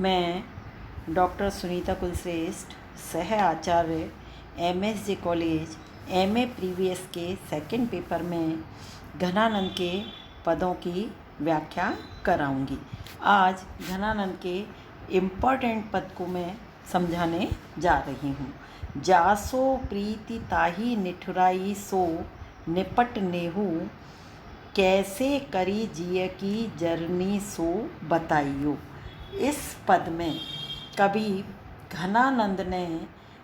मैं डॉक्टर सुनीता कुलश्रेष्ठ, सह आचार्य MSJ college MA previous के सेकंड पेपर में घनानंद के पदों की व्याख्या कराऊंगी। आज घनानंद के इम्पोर्टेंट पद को मैं समझाने जा रही हूँ। जासो प्रीति ताही निठुराई सो निपट नेहू, कैसे करी जिय की जरनी सो बताइयो। इस पद में कवि घनानंद ने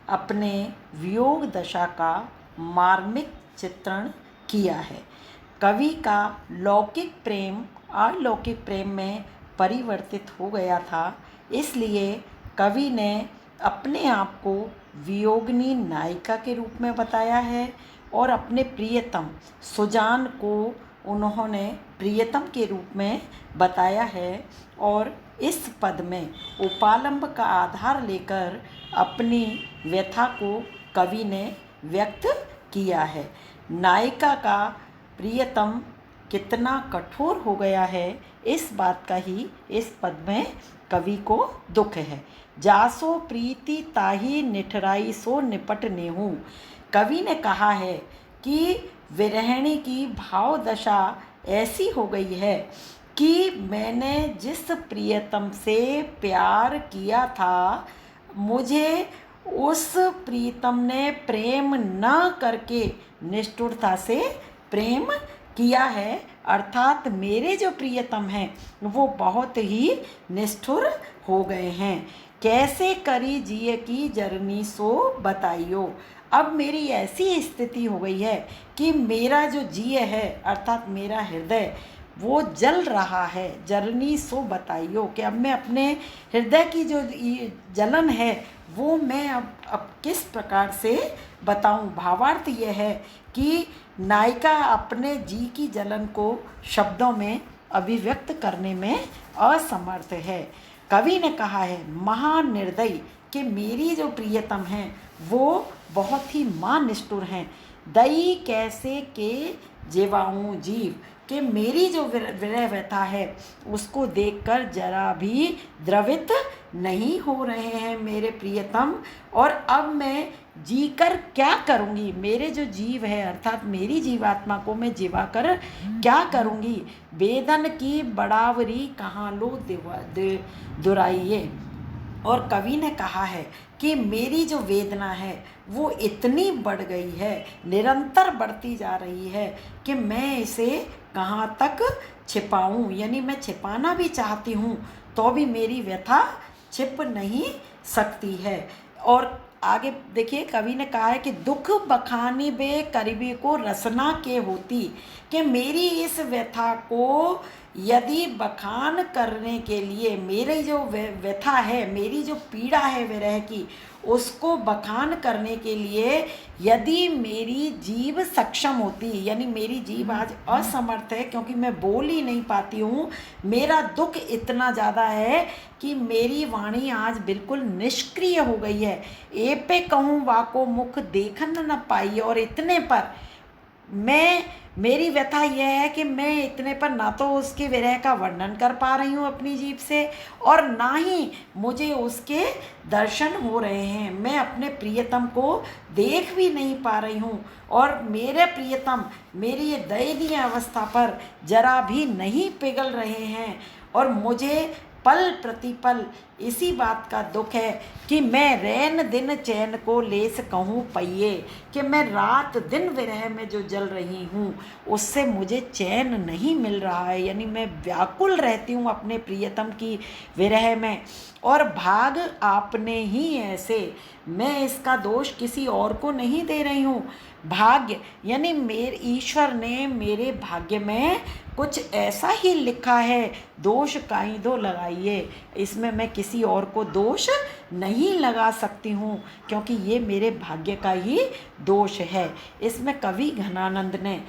अपने वियोग दशा का मार्मिक चित्रण किया है। कवि का लौकिक प्रेम अलौकिक प्रेम में परिवर्तित हो गया था, इसलिए कवि ने अपने आप को वियोगिनी नायिका के रूप में बताया है और अपने प्रियतम सुजान को उन्होंने प्रियतम के रूप में बताया है। और इस पद में उपालंब का आधार लेकर अपनी व्यथा को कवि ने व्यक्त किया है। नायिका का प्रियतम कितना कठोर हो गया है, इस बात का ही इस पद में कवि को दुख है। जासो प्रीति ताही निठराई सो निपट नेहू। कवि ने कहा है कि विरहिणी की भाव दशा ऐसी हो गई है कि मैंने जिस प्रियतम से प्यार किया था, मुझे उस प्रीतम ने प्रेम न करके निष्ठुरता से प्रेम किया है। अर्थात मेरे जो प्रियतम हैं वो बहुत ही निष्ठुर हो गए हैं। कैसे करी जिय की जरनी सो बताइयो। अब मेरी ऐसी स्थिति हो गई है कि मेरा जो जिय है अर्थात मेरा हृदय वो जल रहा है। जरनी सो बताइयो कि अब मैं अपने हृदय की जो जलन है वो मैं अब किस प्रकार से बताऊं। भावार्थ यह है कि नायिका अपने जी की जलन को शब्दों में अभिव्यक्त करने में असमर्थ है। कवि ने कहा है महानिर्दयी कि मेरी जो प्रियतम हैं वो बहुत ही महानिष्ठुर हैं। दई कैसे के जीवाऊं जीव कि मेरी जो विरह व्यथा है उसको देखकर जरा भी द्रवित नहीं हो रहे हैं मेरे प्रियतम। और अब मैं जीकर क्या करूँगी। मेरे जो जीव है अर्थात मेरी जीवात्मा को मैं जीवा कर क्या करूँगी। वेदन की बड़ावरी कहाँ लो दुराइए। और कवि ने कहा है कि मेरी जो वेदना है वो इतनी बढ़ गई है, निरंतर बढ़ती जा रही है कि मैं इसे कहाँ तक छिपाऊं। यानी मैं छिपाना भी चाहती हूँ तो भी मेरी व्यथा छिप नहीं सकती है। और आगे देखिए कवि ने कहा है कि दुख बखानी बे करीबी को रसना के होती कि मेरी इस व्यथा को यदि बखान करने के लिए मेरी जो व्यथा है, मेरी जो पीड़ा है विरह की, उसको बखान करने के लिए यदि मेरी जीभ सक्षम होती, यानी मेरी जीभ आज असमर्थ है क्योंकि मैं बोल ही नहीं पाती हूँ। मेरा दुख इतना ज़्यादा है कि मेरी वाणी आज बिल्कुल निष्क्रिय हो गई है। ए पे कहूँ वाको मुख देखन न पाई। और इतने पर मेरी व्यथा यह है कि मैं इतने पर ना तो उसके विरह का वर्णन कर पा रही हूँ अपनी जीभ से और ना ही मुझे उसके दर्शन हो रहे हैं। मैं अपने प्रियतम को देख भी नहीं पा रही हूँ और मेरे प्रियतम मेरी ये दयनीय अवस्था पर जरा भी नहीं पिघल रहे हैं। और मुझे पल प्रतिपल इसी बात का दुख है कि मैं रैन दिन चैन को लेस कहूँ पहिए कि मैं रात दिन विरह में जो जल रही हूँ उससे मुझे चैन नहीं मिल रहा है। यानी मैं व्याकुल रहती हूँ अपने प्रियतम की विरह में। और भाग आपने ही ऐसे, मैं इसका दोष किसी और को नहीं दे रही हूँ। भाग्य यानी मेरे ईश्वर ने मेरे भाग्य में कुछ ऐसा ही लिखा है, दोष काई दो लगाइए। इसमें मैं किसी और को दोष नहीं लगा सकती हूँ क्योंकि ये मेरे भाग्य का ही दोष है। इसमें कवि घनानंद ने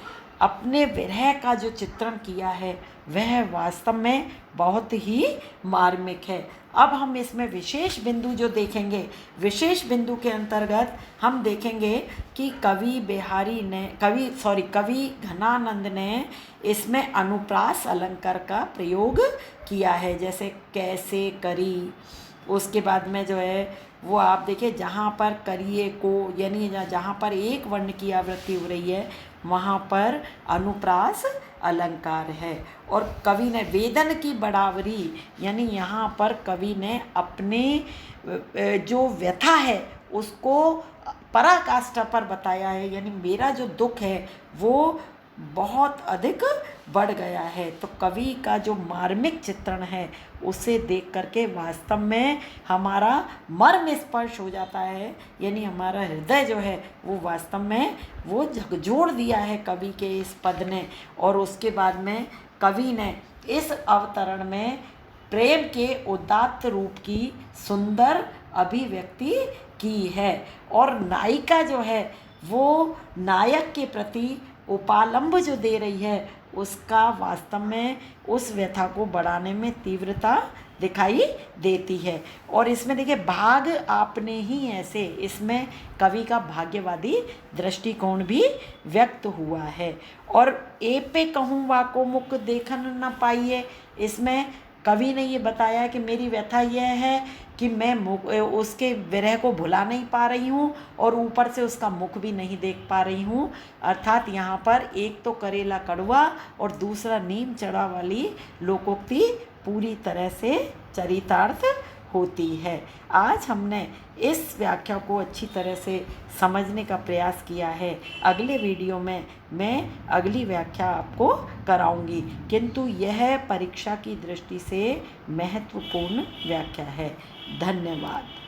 अपने विरह का जो चित्रण किया है वह वास्तव में बहुत ही मार्मिक है। अब हम इसमें विशेष बिंदु जो देखेंगे, विशेष बिंदु के अंतर्गत हम देखेंगे कि कवि घनानंद ने इसमें अनुप्रास अलंकार का प्रयोग किया है। जैसे कैसे करी, उसके बाद में जो है वो आप देखिए जहाँ पर करिए को, यानी जहाँ पर एक वर्ण की आवृत्ति हो रही है वहाँ पर अनुप्रास अलंकार है। और कवि ने वेदन की बड़ावरी, यानी यहाँ पर कवि ने अपने जो व्यथा है उसको पराकाष्ठा पर बताया है, यानी मेरा जो दुख है वो बहुत अधिक बढ़ गया है। तो कवि का जो मार्मिक चित्रण है उसे देख करके वास्तव में हमारा मर्म स्पर्श हो जाता है, यानी हमारा हृदय जो है वो वास्तव में वो झकझोर दिया है कवि के इस पद ने। और उसके बाद में कवि ने इस अवतरण में प्रेम के उदात्त रूप की सुंदर अभिव्यक्ति की है। और नायिका जो है वो नायक के प्रति उपालंब जो दे रही है उसका वास्तव में उस व्यथा को बढ़ाने में तीव्रता दिखाई देती है। और इसमें देखिए भाग आपने ही ऐसे, इसमें कवि का भाग्यवादी दृष्टिकोण भी व्यक्त हुआ है। और ए पे कहूँ वाको मुख देखन न पाइए, इसमें कवि ने ये बताया कि मेरी व्यथा यह है कि मैं उसके विरह को भुला नहीं पा रही हूँ और ऊपर से उसका मुख भी नहीं देख पा रही हूँ। अर्थात यहाँ पर एक तो करेला कड़वा और दूसरा नीम चढ़ा वाली लोकोक्ति पूरी तरह से चरितार्थ होती है। आज हमने इस व्याख्या को अच्छी तरह से समझने का प्रयास किया है। अगले वीडियो में मैं अगली व्याख्या आपको कराऊंगी, किंतु यह परीक्षा की दृष्टि से महत्वपूर्ण व्याख्या है। धन्यवाद।